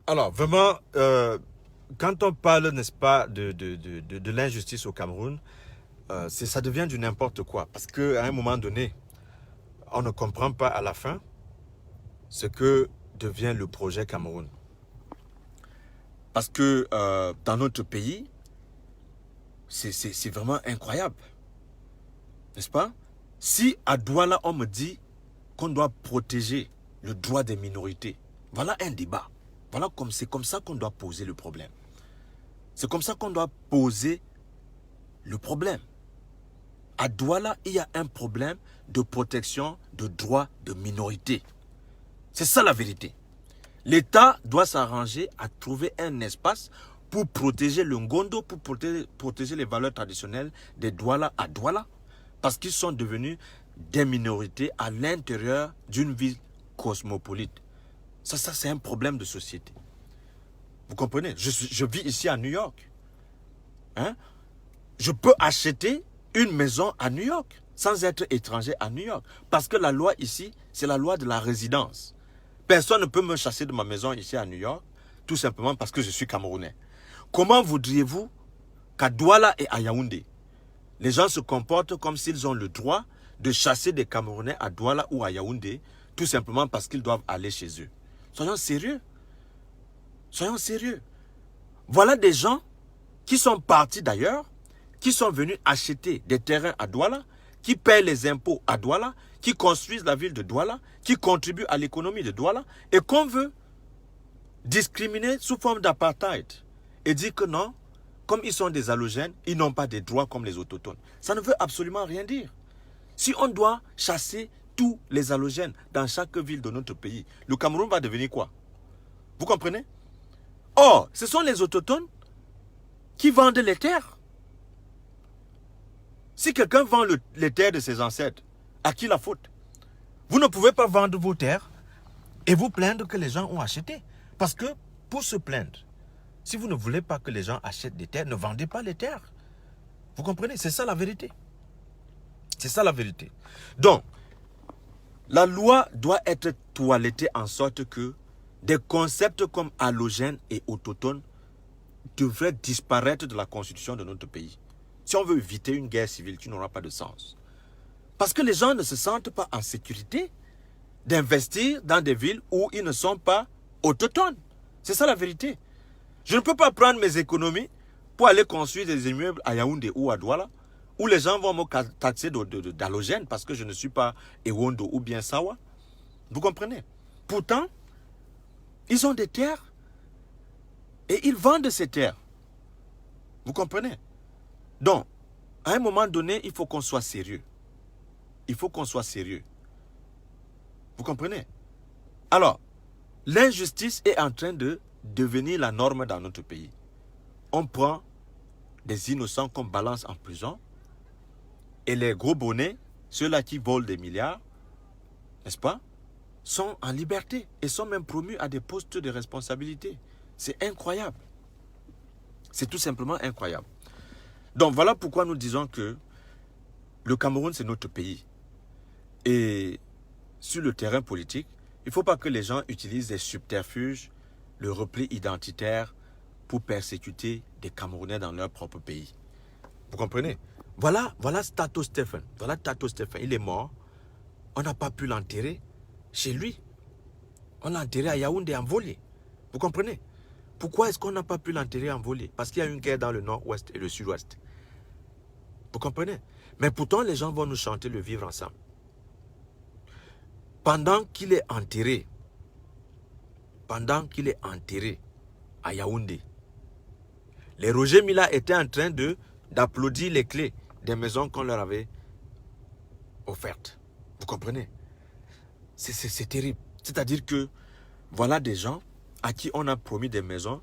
Alors, vraiment, quand on parle, n'est-ce pas, de l'injustice au Cameroun, ça devient du n'importe quoi. Parce qu'à un moment donné, on ne comprend pas à la fin ce que devient le projet Cameroun. Parce que dans notre pays, c'est vraiment incroyable. N'est-ce pas? Si à Douala, on me dit qu'on doit protéger le droit des minorités, voilà un débat. C'est comme ça qu'on doit poser le problème. C'est comme ça qu'on doit poser le problème. À Douala, il y a un problème de protection de droits de minorité. C'est ça la vérité. L'État doit s'arranger à trouver un espace pour protéger le Ngondo, pour protéger les valeurs traditionnelles des Douala à Douala, parce qu'ils sont devenus des minorités à l'intérieur d'une ville cosmopolite. Ça c'est un problème de société. Vous comprenez? Je vis ici à New York. Hein? Je peux acheter une maison à New York sans être étranger à New York. Parce que la loi ici, c'est la loi de la résidence. Personne ne peut me chasser de ma maison ici à New York, tout simplement parce que je suis Camerounais. Comment voudriez-vous qu'à Douala et à Yaoundé, les gens se comportent comme s'ils ont le droit de chasser des Camerounais à Douala ou à Yaoundé, tout simplement parce qu'ils doivent aller chez eux? Soyons sérieux. Soyons sérieux. Voilà des gens qui sont partis d'ailleurs, qui sont venus acheter des terrains à Douala, qui paient les impôts à Douala, qui construisent la ville de Douala, qui contribuent à l'économie de Douala, et qu'on veut discriminer sous forme d'apartheid et dire que non, comme ils sont des allogènes, ils n'ont pas des droits comme les autochtones. Ça ne veut absolument rien dire. Si on doit chasser tous les allogènes dans chaque ville de notre pays, le Cameroun va devenir quoi? Vous comprenez? Or, ce sont les autochtones qui vendent les terres. Si quelqu'un vend les terres de ses ancêtres, à qui la faute? Vous ne pouvez pas vendre vos terres et vous plaindre que les gens ont acheté. Parce que pour se plaindre, si vous ne voulez pas que les gens achètent des terres, ne vendez pas les terres. Vous comprenez? C'est ça la vérité. C'est ça la vérité. Donc, la loi doit être toilettée en sorte que des concepts comme allogène et autochtone devraient disparaître de la constitution de notre pays. Si on veut éviter une guerre civile qui n'aura pas de sens. Parce que les gens ne se sentent pas en sécurité d'investir dans des villes où ils ne sont pas autochtones. C'est ça la vérité. Je ne peux pas prendre mes économies pour aller construire des immeubles à Yaoundé ou à Douala, où les gens vont me taxer d'halogène parce que je ne suis pas Ewondo ou bien Sawa. Vous comprenez? Pourtant, ils ont des terres et ils vendent ces terres. Vous comprenez? Donc, à un moment donné, il faut qu'on soit sérieux. Il faut qu'on soit sérieux. Vous comprenez? Alors, l'injustice est en train de devenir la norme dans notre pays. On prend des innocents qu'on balance en prison et les gros bonnets, ceux-là qui volent des milliards, n'est-ce pas, sont en liberté et sont même promus à des postes de responsabilité. C'est incroyable. C'est tout simplement incroyable. Donc voilà pourquoi nous disons que le Cameroun, c'est notre pays. Et sur le terrain politique, il ne faut pas que les gens utilisent des subterfuges, le repli identitaire pour persécuter des Camerounais dans leur propre pays. Vous comprenez? Voilà Tato Stephen. Voilà Tato Stephen. Il est mort. On n'a pas pu l'enterrer chez lui. On l'a enterré à Yaoundé en volée. Vous comprenez? Pourquoi est-ce qu'on n'a pas pu l'enterrer en volée? Parce qu'il y a une guerre dans le nord-ouest et le sud-ouest. Vous comprenez? Mais pourtant, les gens vont nous chanter le vivre ensemble. Pendant qu'il est enterré à Yaoundé, les Roger Mila étaient en train d'applaudir les clés des maisons qu'on leur avait offertes. Vous comprenez? C'est terrible. C'est-à-dire que voilà des gens à qui on a promis des maisons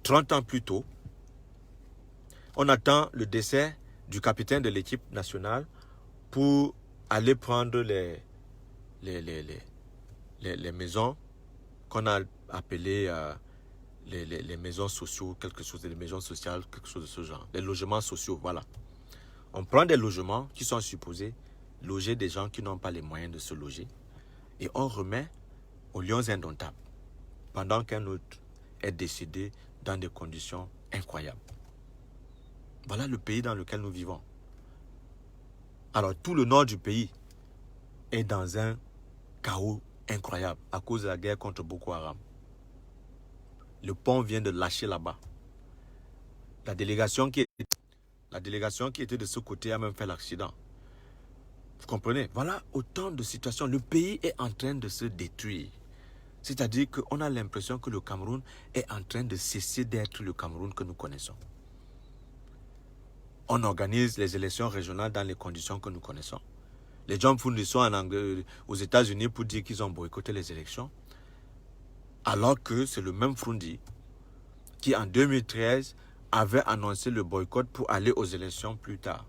30 ans plus tôt. On attend le décès du capitaine de l'équipe nationale pour aller prendre les maisons qu'on a appelées les maisons sociaux, quelque chose, les maisons sociales, quelque chose de ce genre. Les logements sociaux, voilà. On prend des logements qui sont supposés loger des gens qui n'ont pas les moyens de se loger et on remet aux lions indomptables pendant qu'un autre est décédé dans des conditions incroyables. Voilà le pays dans lequel nous vivons. Alors, tout le nord du pays est dans un chaos incroyable à cause de la guerre contre Boko Haram. Le pont vient de lâcher là-bas. La délégation qui était de ce côté a même fait l'accident. Vous comprenez? Voilà autant de situations. Le pays est en train de se détruire. C'est-à-dire qu'on a l'impression que le Cameroun est en train de cesser d'être le Cameroun que nous connaissons. On organise les élections régionales dans les conditions que nous connaissons. Les gens sont aux États-Unis pour dire qu'ils ont boycotté les élections, alors que c'est le même Frundi qui, en 2013, avait annoncé le boycott pour aller aux élections plus tard.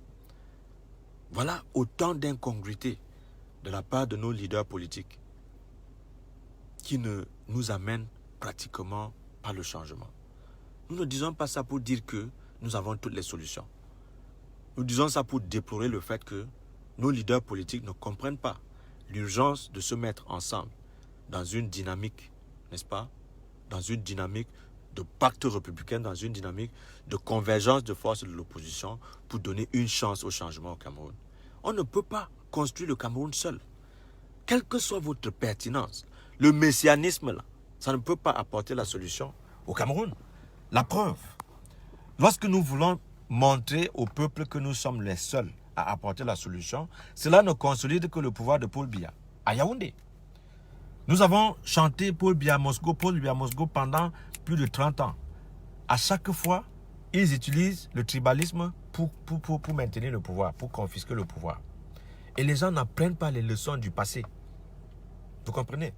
Voilà autant d'incongruités de la part de nos leaders politiques qui ne nous amènent pratiquement pas le changement. Nous ne disons pas ça pour dire que nous avons toutes les solutions. Nous disons ça pour déplorer le fait que nos leaders politiques ne comprennent pas l'urgence de se mettre ensemble dans une dynamique, n'est-ce pas? Dans une dynamique de pacte républicain, dans une dynamique de convergence de forces de l'opposition pour donner une chance au changement au Cameroun. On ne peut pas construire le Cameroun seul. Quelle que soit votre pertinence, le messianisme, là, ça ne peut pas apporter la solution au Cameroun. La preuve, lorsque nous voulons montrer au peuple que nous sommes les seuls à apporter la solution, cela ne consolide que le pouvoir de Paul Biya à Yaoundé. Nous avons chanté Paul Biya Mosgo pendant plus de 30 ans. À chaque fois, ils utilisent le tribalisme pour maintenir le pouvoir, pour confisquer le pouvoir. Et les gens n'apprennent pas les leçons du passé. Vous comprenez?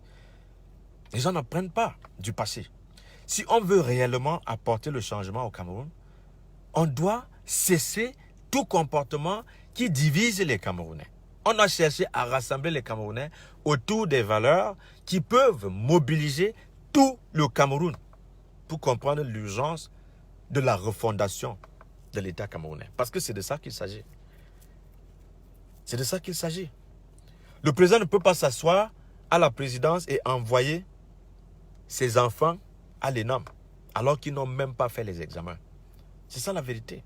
Les gens n'apprennent pas du passé. Si on veut réellement apporter le changement au Cameroun, on doit cesser tout comportement qui divise les Camerounais. On a cherché à rassembler les Camerounais autour des valeurs qui peuvent mobiliser tout le Cameroun pour comprendre l'urgence de la refondation de l'État camerounais. Parce que c'est de ça qu'il s'agit. C'est de ça qu'il s'agit. Le président ne peut pas s'asseoir à la présidence et envoyer ses enfants à l'ENAM alors qu'ils n'ont même pas fait les examens. C'est ça la vérité.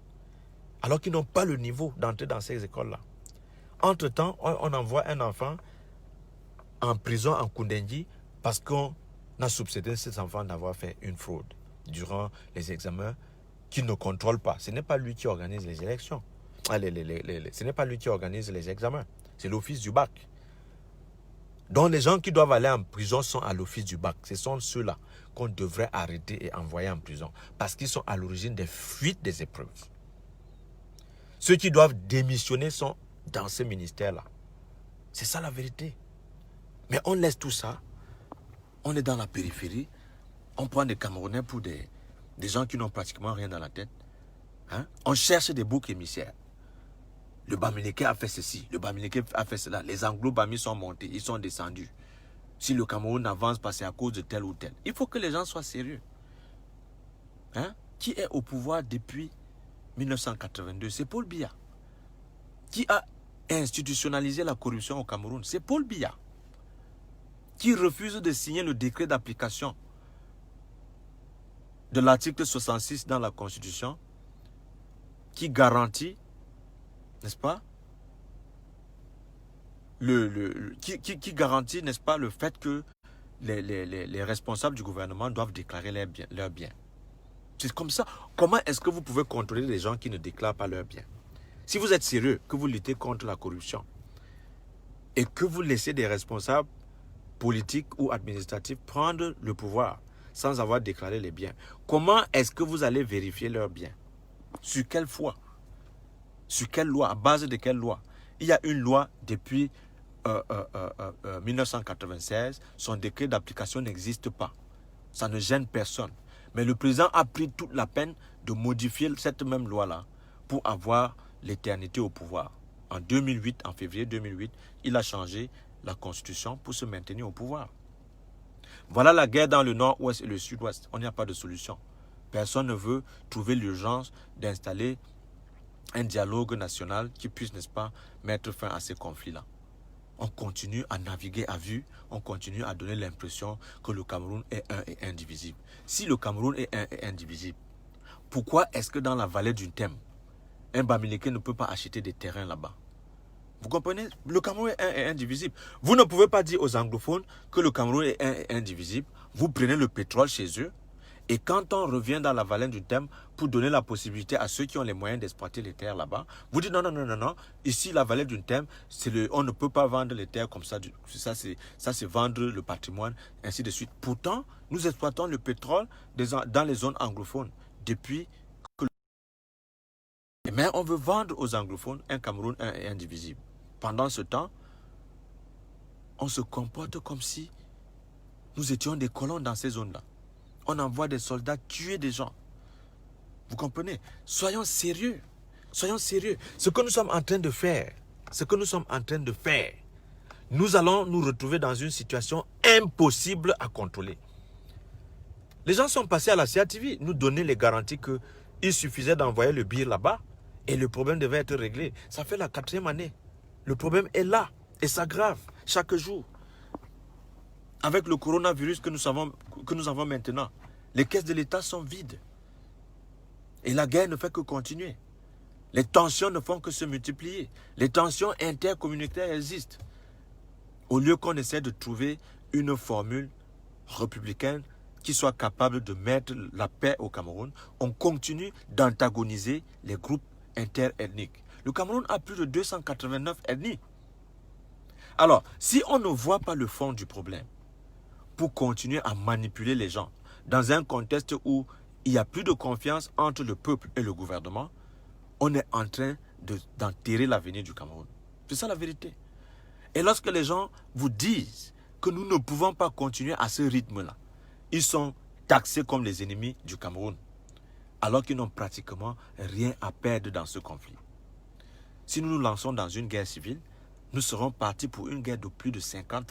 Alors qu'ils n'ont pas le niveau d'entrer dans ces écoles-là. Entre-temps, on envoie un enfant en prison en Koundéndji parce qu'on a soupçonné cet enfant d'avoir fait une fraude durant les examens qu'il ne contrôle pas. Ce n'est pas lui qui organise les élections. Ce n'est pas lui qui organise les examens. C'est l'office du bac. Donc les gens qui doivent aller en prison sont à l'office du bac. Ce sont ceux-là qu'on devrait arrêter et envoyer en prison parce qu'ils sont à l'origine des fuites des épreuves. Ceux qui doivent démissionner sont dans ce ministère-là. C'est ça la vérité. Mais on laisse tout ça. On est dans la périphérie. On prend des Camerounais pour des gens qui n'ont pratiquement rien dans la tête. Hein? On cherche des boucs émissaires. Le Bamileke a fait ceci, le Bamileke a fait cela. Les Anglo-Bami sont montés, ils sont descendus. Si le Cameroun n'avance pas, c'est à cause de tel ou tel. Il faut que les gens soient sérieux. Hein? Qui est au pouvoir depuis 1982? C'est Paul Biya. Qui a institutionnalisé la corruption au Cameroun? C'est Paul Biya. Qui refuse de signer le décret d'application de l'article 66 dans la Constitution qui garantit, n'est-ce pas, qui garantit, n'est-ce pas, le fait que les responsables du gouvernement doivent déclarer leurs biens. C'est comme ça. Comment est-ce que vous pouvez contrôler les gens qui ne déclarent pas leurs biens? Si vous êtes sérieux, que vous luttez contre la corruption et que vous laissez des responsables politiques ou administratifs prendre le pouvoir sans avoir déclaré les biens, comment est-ce que vous allez vérifier leurs biens? Sur quelle foi? Sur quelle loi? À base de quelle loi? Il y a une loi depuis 1996. Son décret d'application n'existe pas. Ça ne gêne personne. Mais le président a pris toute la peine de modifier cette même loi-là pour avoir l'éternité au pouvoir. En 2008, en février 2008, il a changé la constitution pour se maintenir au pouvoir. Voilà la guerre dans le nord-ouest et le sud-ouest. On n'y a pas de solution. Personne ne veut trouver l'urgence d'installer un dialogue national qui puisse, n'est-ce pas, mettre fin à ces conflits-là. on continue à naviguer à vue, on continue à donner l'impression que le Cameroun est un et indivisible. Si le Cameroun est un et indivisible, pourquoi est-ce que dans la vallée du Thème, un Bamileke ne peut pas acheter des terrains là-bas? Vous comprenez? Le Cameroun est un et indivisible. Vous ne pouvez pas dire aux anglophones que le Cameroun est un et indivisible. Vous prenez le pétrole chez eux. Et quand on revient dans la vallée du Thème pour donner la possibilité à ceux qui ont les moyens d'exploiter les terres là-bas, vous dites non, non, non, non, non. Ici, la vallée du Thème, on ne peut pas vendre les terres comme ça. Ça, c'est vendre le patrimoine, ainsi de suite. Pourtant, nous exploitons le pétrole dans les zones anglophones depuis que... Mais on veut vendre aux anglophones un Cameroun un et indivisible. Pendant ce temps, on se comporte comme si nous étions des colons dans ces zones-là. On envoie des soldats tuer des gens. Vous comprenez? Soyons sérieux. Soyons sérieux. Ce que nous sommes en train de faire, nous allons nous retrouver dans une situation impossible à contrôler. Les gens sont passés à la CATV, nous donner les garanties qu'il suffisait d'envoyer le BIR là-bas et le problème devait être réglé. Ça fait la 4e année. Le problème est là et s'aggrave chaque jour. Avec le coronavirus que nous avons maintenant, les caisses de l'État sont vides. Et la guerre ne fait que continuer. Les tensions ne font que se multiplier. Les tensions intercommunautaires existent. Au lieu qu'on essaie de trouver une formule républicaine qui soit capable de mettre la paix au Cameroun, on continue d'antagoniser les groupes interethniques. Le Cameroun a plus de 289 ethnies. Alors, si on ne voit pas le fond du problème, pour continuer à manipuler les gens, dans un contexte où il n'y a plus de confiance entre le peuple et le gouvernement, on est en train d'enterrer l'avenir du Cameroun. C'est ça la vérité. Et lorsque les gens vous disent que nous ne pouvons pas continuer à ce rythme-là, ils sont taxés comme les ennemis du Cameroun, alors qu'ils n'ont pratiquement rien à perdre dans ce conflit. Si nous nous lançons dans une guerre civile, nous serons partis pour une guerre de plus de 50 ans.